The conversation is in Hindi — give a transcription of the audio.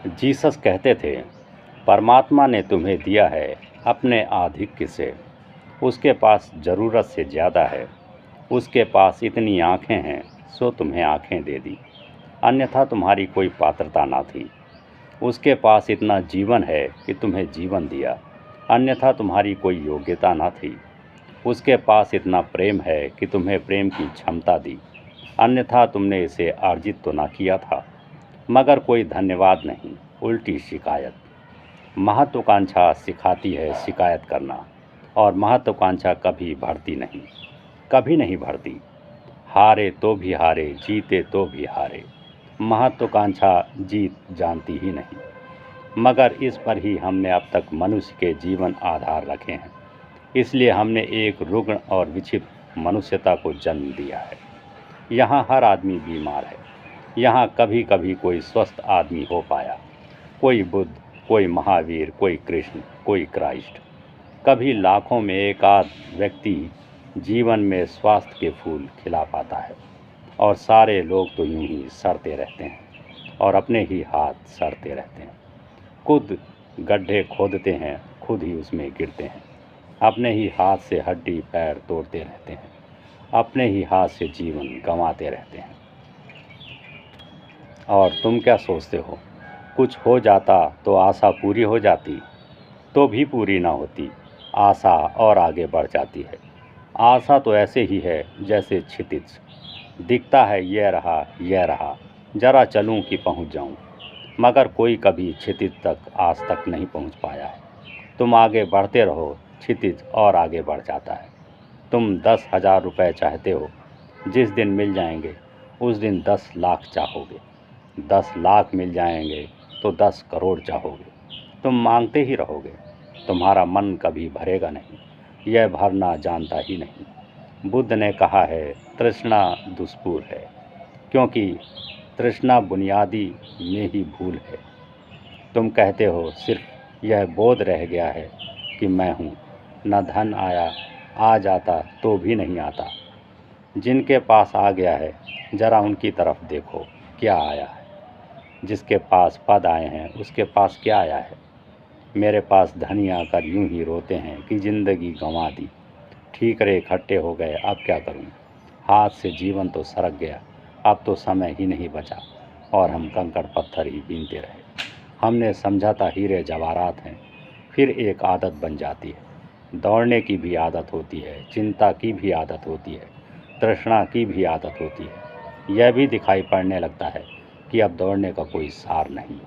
जीसस कहते थे, परमात्मा ने तुम्हें दिया है अपने आधिक्य से। उसके पास ज़रूरत से ज़्यादा है। उसके पास इतनी आँखें हैं सो तुम्हें आँखें दे दी, अन्यथा तुम्हारी कोई पात्रता ना थी। उसके पास इतना जीवन है कि तुम्हें जीवन दिया, अन्यथा तुम्हारी कोई योग्यता ना थी। उसके पास इतना प्रेम है कि तुम्हें प्रेम की क्षमता दी, अन्यथा तुमने इसे अर्जित तो ना किया था। मगर कोई धन्यवाद नहीं, उल्टी शिकायत। महत्वाकांक्षा सिखाती है शिकायत करना, और महत्वाकांक्षा कभी बढ़ती नहीं, कभी नहीं बढ़ती। हारे तो भी हारे, जीते तो भी हारे, महत्वाकांक्षा जीत जानती ही नहीं। मगर इस पर ही हमने अब तक मनुष्य के जीवन आधार रखे हैं। इसलिए हमने एक रुग्ण और विक्षिप्त मनुष्यता को जन्म दिया है। यहाँ हर आदमी बीमार है। यहाँ कभी कभी कोई स्वस्थ आदमी हो पाया, कोई बुद्ध, कोई महावीर, कोई कृष्ण, कोई क्राइस्ट। कभी लाखों में एक आध व्यक्ति जीवन में स्वास्थ्य के फूल खिला पाता है, और सारे लोग तो यूं ही सड़ते रहते हैं और अपने ही हाथ सड़ते रहते हैं। खुद गड्ढे खोदते हैं, खुद ही उसमें गिरते हैं। अपने ही हाथ से हड्डी पैर तोड़ते रहते हैं, अपने ही हाथ से जीवन गंवाते रहते हैं। और तुम क्या सोचते हो, कुछ हो जाता तो आशा पूरी हो जाती? तो भी पूरी ना होती, आशा और आगे बढ़ जाती है। आशा तो ऐसे ही है जैसे क्षितिज, दिखता है यह रहा, जरा चलूं कि पहुंच जाऊं। मगर कोई कभी क्षितिज तक आज तक नहीं पहुंच पाया है। तुम आगे बढ़ते रहो, क्षितिज और आगे बढ़ जाता है। तुम 10,000 रुपये चाहते हो, जिस दिन मिल जाएंगे उस दिन 10 लाख चाहोगे। 10 लाख मिल जाएंगे तो 10 करोड़ चाहोगे। तुम मांगते ही रहोगे, तुम्हारा मन कभी भरेगा नहीं, यह भरना जानता ही नहीं। बुद्ध ने कहा है, तृष्णा दुष्पूर है, क्योंकि तृष्णा बुनियादी में ही भूल है। तुम कहते हो सिर्फ यह बोध रह गया है कि मैं हूँ। न धन आया, आ जाता तो भी नहीं आता। जिनके पास आ गया है जरा उनकी तरफ देखो, क्या आया है। जिसके पास पद आए हैं उसके पास क्या आया है। मेरे पास धनी आकर यूं ही रोते हैं कि ज़िंदगी गंवा दी, ठीकरे इकट्ठे हो गए, अब क्या करूं। हाथ से जीवन तो सरक गया, अब तो समय ही नहीं बचा, और हम कंकड़ पत्थर ही बीनते रहे। हमने समझा था हीरे जवाहरात हैं, फिर एक आदत बन जाती है। दौड़ने की भी आदत होती है, चिंता की भी आदत होती है, तृष्णा की भी आदत होती है। यह भी दिखाई पड़ने लगता है कि अब दौड़ने का कोई सार नहीं।